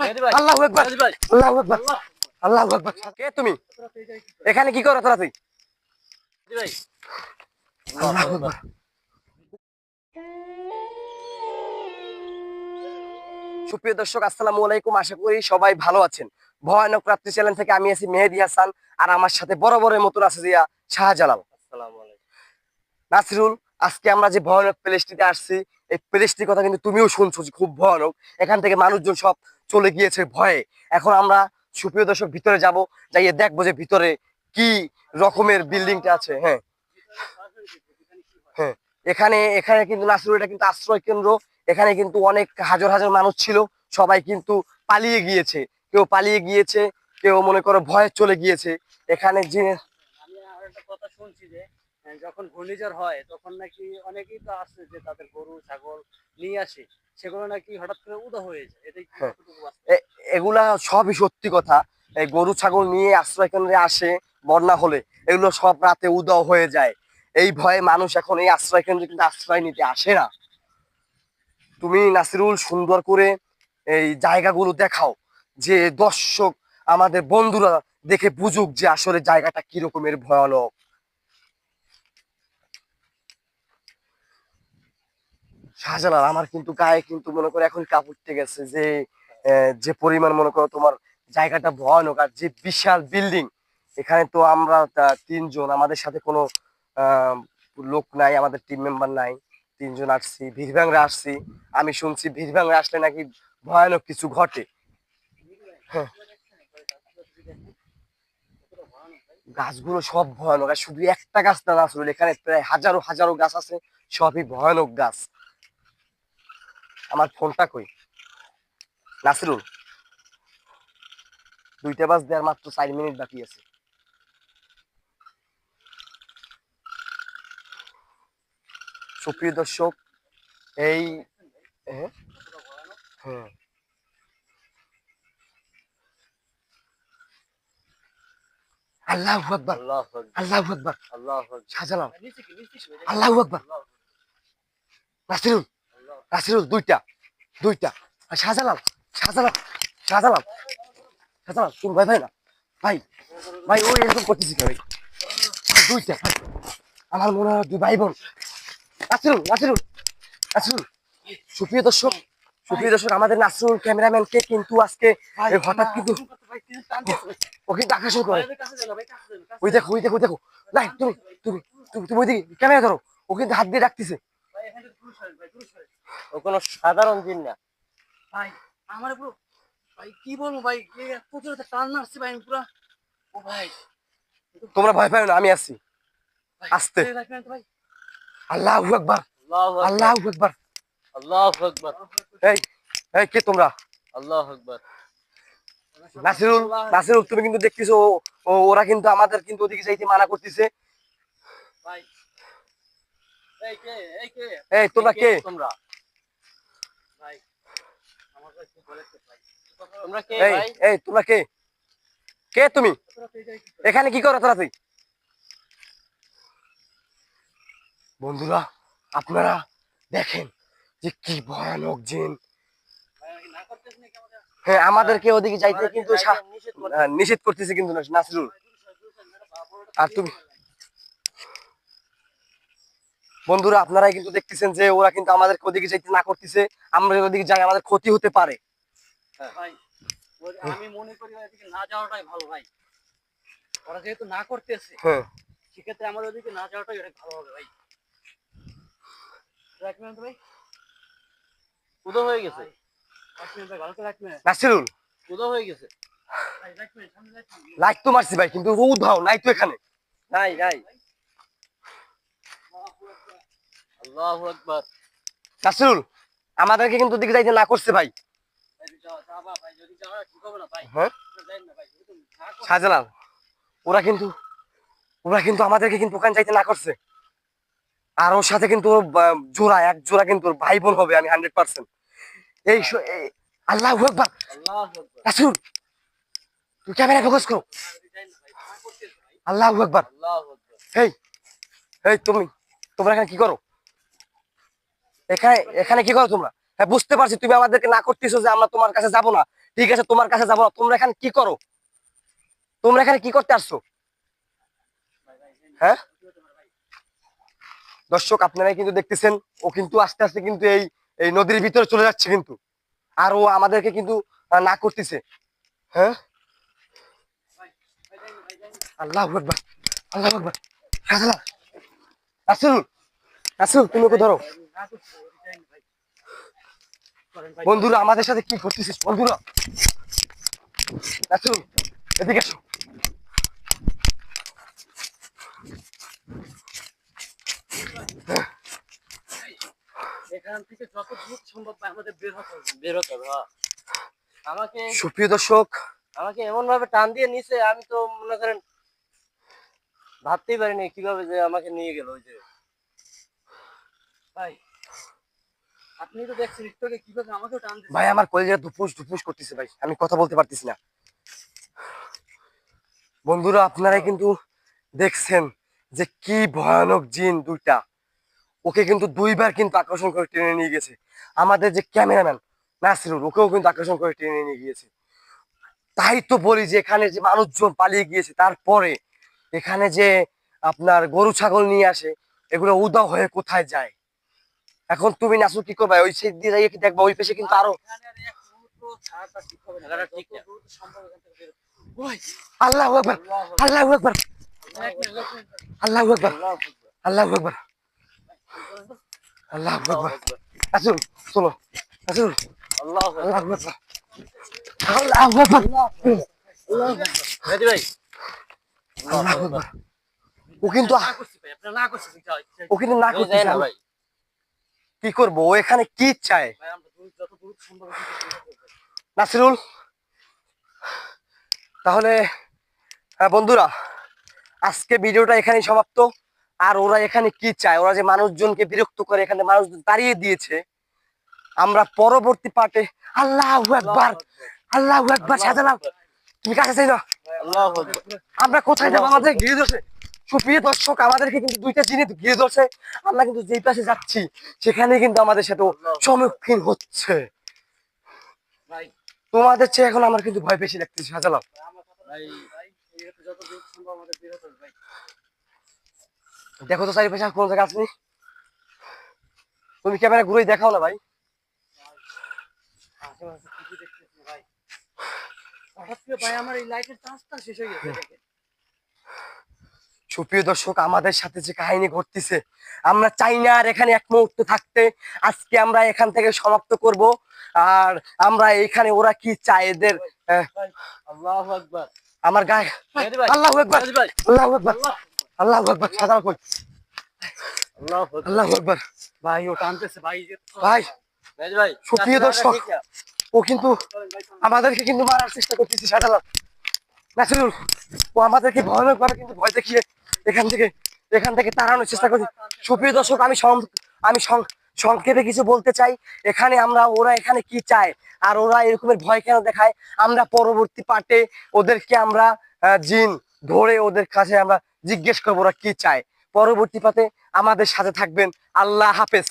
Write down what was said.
আল্লাহু আকবার, আল্লাহু আকবার, আল্লাহু আকবার। কে তুমি? এখানে কি করো তোরা? তুই আল্লাহু আকবার। সুপ্রিয় দর্শক, আসসালামু আলাইকুম। আশা করি সবাই ভালো আছেন। ভয়ানক রাত্রি চ্যানেল থেকে আমি আছি মেহেদী হাসান, আর আমার সাথে বরাবরের মতন আছে জিয়া শাহজালাল। আসসালামু আলাইকুম। নাসিরুল, আজকে আমরা যে ভয়ানক প্লেসটিতে আসছি, এই প্লেসটির কথা কিন্তু তুমিও শুনছো যে খুব ভয়ানক। এখান থেকে মানুষজন সব চলে গিয়েছে ভয়ে। এখন আমরা সুপ্রিয় দর্শক ভিতরে যাব, যাইয়ে দেখবো যে ভিতরে কি রকমের বিল্ডিংটা আছে। হ্যাঁ হ্যাঁ, এখানে এখানে কিন্তু নাসিরুল, এটা কিন্তু আশ্রয় কেন্দ্র। এখানে কিন্তু অনেক হাজার হাজার মানুষ ছিল, সবাই কিন্তু পালিয়ে গিয়েছে। কেউ পালিয়ে গিয়েছে, কেউ মনে করো ভয়ে চলে গিয়েছে। এখানে যে আমি আর একটা কথা শুনছি যে যখন ঘূর্ণিঝড় হয় তখন নাকি অনেকেই তো আসছে যে তাদের গরু ছাগল নিয়ে আসে, সেগুলো নাকি হঠাৎ করে উধাও হয়ে যায়। এটাই কি হ্যাঁ, কতটুকু বাস্তব? এগুলা সবই সত্যি কথা। এই গরু ছাগল নিয়ে আশ্রয় কেন্দ্রে আসে বন্যা হলে, এগুলো সব রাতে উধাও হয়ে যায়। এই ভয়ে মানুষ এখন এই আশ্রয় কেন্দ্রে কিন্তু আশ্রয় নিতে আসে না। তুমি নাসিরুল সুন্দর করে এই জায়গাগুলো দেখাও, যে দর্শক আমাদের বন্ধুরা দেখে বুঝুক যে আসলে জায়গাটা কি রকমের ভয়ানক। শাহজালাল, আমার কিন্তু গায়ে কিন্তু মনে করো এখন কাঁপুতে গেছে, যে যে পরিমাণ মনে করো তোমার জায়গাটা ভয়ানক, আর যে বিশাল বিল্ডিং। এখানে তো আমরা তিনজন, আমাদের সাথে কোনো আহ, লোক নাই, আমাদের টিম মেম্বার নাই। তিনজন আসছি, ভিড়ভাংরা আসছি। আমি শুনছি ভিড়ভাংরা আসলে নাকি ভয়ানক কিছু ঘটে। হ্যাঁ, গাছগুলো সব ভয়ানক, আর শুধু একটা গাছ না আসলে, এখানে প্রায় হাজারো হাজারো গাছ আছে, সবই ভয়ানক গাছ। আমার ফোনটা কই নাসিরুল? 2টা বাজতে আর মাত্র 4 মিনিট বাকি আছে। সুপ্রিয় দর্শক, এই হ্যাঁ হ্যাঁ, আল্লাহু আকবার, আল্লাহু আকবার, শাহজালাল, আল্লাহু আকবার। নাসিরুল, নাসিরুল, দুইটা দুইটা। আর শাহজালাল, শাহজালাল, শাহজালাল, শাহজালাল, তুমি ভাই ভাই না ভাই, ভাই ওই এরকম করতেছি কে ভাই? দুইটা ভাই, আমার মনে হয় দুই ভাই বোন। নাসিরুল, নাসিরুল, নাসিরুল। সুপ্রিয় দর্শক, সুপ্রিয় দর্শক, আমাদের নাসিরুল ক্যামেরাম্যানকে কিন্তু আজকে হঠাৎ কিন্তু ও কিন্তু আকাশ করে। ওই দেখো, ওই দেখো, ওই দেখো। নাই, তুমি তুমি তুমি তুমি ওইদিকে ক্যামেরা ধরো। ও কিন্তু হাত দিয়ে ডাকতেছে। ও কোনো সাধারণ জিন না ভাই। আমার পুরো ভাই কি বলবো ভাই, প্রচুর একটা টান মারছে ভাই, আমি পুরো ও ভাই। তোমরা ভয় পাও না, আমি আছি। আস্তে। ভাই আল্লাহু আকবার, আল্লাহু আকবার, আল্লাহু আকবার। আল্লাহু আকবার, এই এই কে তোমরা? আল্লাহু আকবার। নাসিরুল, নাসিরুল, তুমি কিন্তু দেখতেছো ওরা কিন্তু আমাদের কিন্তু ওদিকে যাইতে মানা করতেছে। ভাই এই কে, এই কে, এই তোমরা কে? তোমরা ভাই আমার কাছে কি বলেছে ভাই? তোমরা কে এই ভাই? এই তোমরা কে? কে তুমি? এখানে কি করো তোরা? তুই বন্ধুরা, আপনারা দেখেন যে কি ভয়ানক জিন। হ্যাঁ, আমাদেরকে ওদিকে যাইতে কিন্তু নিষেধ করতেছে কিন্তু নাসিরুল। আর তুমি বন্ধুরা, আপনারাই কিন্তু দেখতেছেন যে ওরা কিন্তু আমাদেরকে ওদিকে যাইতে না করতেছে। আমরা ওদিকে যাই, আমাদের ক্ষতি হতে পারে। ভাই আমি মনে করি ওদিকে না যাওয়াটাই ভালো ভাই। ওরা যেহেতু না করতেছে, হ্যাঁ, সেক্ষেত্রে আমার ওদিকে না যাওয়াটাই অনেক ভালো হবে ভাই। রাখবেন তো ভাই, উদয় হয়ে গেছে। রাখবেন ভাই, ভালো করে রাখবেন। নাসিরুল, উদয় হয়ে গেছে ভাই, রাখবেন সামনে রাখবেন। লাইট তো মারছি ভাই, কিন্তু উধাও নাই তো এখানে। নাই নাই। আল্লাহু আকবার। নাসিরুল, আমাদেরকে কিন্তু ওদিকে যাইতে না করছে ভাই। যদি যাওয়া ঠিক হবে না ভাই। হ্যাঁ, যাই না ভাই, যদি না করে- শাহজালাল, ওরা কিন্তু ওরা কিন্তু আমাদেরকে কিন্তু ওখানে যাইতে না করছে। আর ওর সাথে কিন্তু জোড়া, এক জোড়া কিন্তু ওর ভাই বোন হবে, আমি 100%। আল্লাহু আকবার। আল্লাহু আকবার। নাসিরুল, তুই ক্যামেরা ফোকাস করো। যাই না ভাই, না করতেছে ভাই। আল্লাহু আকবার। আল্লাহু আকবার। এই এই তুমি, তোমরা এখানে কি করো? এখানে এখানে কি করো তোমরা? হ্যাঁ, বুঝতে পারছি তুমি আমাদেরকে না করতেছো যে আমরা তোমার কাছে যাব না, ঠিক আছে, তোমার কাছে যাবো না। তোমরা এখানে কি করো? তোমরা এখানে কি করতে আসছো? হ্যাঁ দর্শক, আপনারাই কিন্তু দেখতেছেন, ও কিন্তু আস্তে আস্তে কিন্তু এই এই নদীর ভিতরে চলে যাচ্ছে কিন্তু। আর ও আমাদেরকে কিন্তু না করতেছে। হ্যাঁ, আল্লাহু আকবার, আল্লাহু আকবার। শাহজালাল, রাসূল, রাসূল, তুমি ওকে ধরো। বন্ধুরা আমাদের সাথে কি করতেছিস বন্ধুরা? রাসূল, এদিকে আসো। এখান থেকে যত দ্রুত সম্ভব ভাই আমাদের বের হতে হবে হ্যাঁ। আমাকে সুপ্রিয় দর্শক, আমাকে এমন ভাবে টান দিয়ে নিছে, আমি তো মনে করেন ভাবতেই পারিনি কিভাবে যে আমাকে নিয়ে গেল ওই যে। ভাই আপনি তো দেখছেন একটু আগে কিভাবে আমাকেও টান দিচ্ছে। ভাই আমার কলেজে ধুপুস ধুপুস করতেছে ভাই, আমি কথা বলতে পারতেছি না। বন্ধুরা আপনারাই কিন্তু দেখছেন যে কি ভয়ানক জিন দুইটা। ওকে কিন্তু দুইবার কিন্তু আকর্ষণ করে টেনে নিয়ে গেছে। আমাদের যে ক্যামেরাম্যান নাসিরুল, ওকেও কিন্তু আকর্ষণ করে টেনে নিয়ে গিয়েছে। তাই তো বলি যে এখানে যে মানুষজন পালিয়ে গিয়েছে, তারপরে এখানে যে আপনার গরু ছাগল নিয়ে আসে, এগুলো উধাও হয়ে কোথায় যায়? এখন তুমি নাসু কি করবে? ওই সাইড দিয়ে যাইয়ে কি দেখবা? ওই পাশে কিন্তু আরো এখানে আর এক মুহূর্ত ছাড়টা ঠিক হবে না। এখানে ঠিক দ্রুত সম্ভব এখান থেকে বের হতে হবে। ওই আল্লাহু আকবার, আল্লাহু আকবার, আল্লাহু আকবার, আল্লাহু আকবার, আল্লাহু আকবার। আসুন, চলো, আসুন। আল্লাহ আল্লাহু আকবার, আল্লাহু আকবার, মেহেদী ভাই আল্লাহু আকবার। ও কিন্তু না করছি ভাই, আপনি না করছেন ও কিন্তু না করতেছে। না আমি ভাই। কি করবো? ও এখানে কি চায়? ভাই আমরা যত দ্রুত সম্ভব এখান থেকে বের হতে হবে। নাসিরুল, তাহলে বন্ধুরা আজকে ভিডিওটা এখানেই সমাপ্ত। আর ওরা এখানে কি চায়? ওরা যে মানুষজনকে বিরক্ত করে এখানে মানুষজন তাড়িয়ে দিয়েছে, আমরা পরবর্তী পার্টে। আল্লাহু আকবার, আল্লাহু আকবার। শাহজালাল, তুমি কাছে চাই না? আল্লাহু আকবার। আমরা কোথায় যাবো? আমাদের ঘিরে ধরছে। সুপ্রিয় দর্শক, আমাদেরকে কিন্তু দুইটা জিনিস ঘিরে ধরছে। আমরা কিন্তু যেই পাশে যাচ্ছি সেখানে কিন্তু আমাদের সাথে সম্মুখীন হচ্ছে। ভাই তোমাদের চেয়ে এখন আমার কিন্তু ভয় বেশি লাগতেছে শাহজালাল। ভাই ভাই এটা যত দ্রুত সম্ভব আমাদের বের হতে হবে ভাই। দেখো তো চারিপাশে আর কোনো জায়গা আছে? তুমি ক্যামেরা ঘুরে দেখাও না ভাই। আশেপাশে কিছু দেখতেছি না ভাই। হঠাৎ করে ভাই আমার এই লাইটের চার্জটা শেষ হয়ে গেছে দেখেন। সুপ্রিয় দর্শক, আমাদের সাথে যে কাহিনী ঘটতেছে, আমরা চাই না আর এখানে এক মুহূর্ত থাকতে। আজকে আমরা এখান থেকে সমাপ্ত করব। আর আমরা এখানে ওরা কি চায় এদের ভাই আল্লাহু আকবার। আমার গায়ে। মেহেদী ভাই, আল্লাহু আকবার, মেহেদী ভাই, আল্লাহু আকবার, আল্লাহু আকবার। শাহজালাল কই? আল্লাহু আকবার। আল্লাহু আকবার। ভাই ও টানতেছে ভাই যে। ভাই মেহেদী ভাই সুপ্রিয় দর্শক, ও কিন্তু আমাদেরকে কিন্তু মারার চেষ্টা করতেছে শাহজালাল। নাসিরুল, ও আমাদেরকে ভয়ানক ভাবে কিন্তু ভয় দেখিয়ে এখান থেকে তাড়ানোর চেষ্টা করছি। সুপ্রিয় দর্শক, আমি সংক্ষেপে কিছু বলতে চাই। এখানে ওরা এখানে কি চায় আর ওরা এরকমের ভয় কেন দেখায়, আমরা পরবর্তী পার্টে ওদেরকে আমরা জিন ধরে ওদের কাছে আমরা জিজ্ঞেস করবো ওরা কি চায়। পরবর্তী পার্টে আমাদের সাথে থাকবেন। আল্লাহ হাফেজ।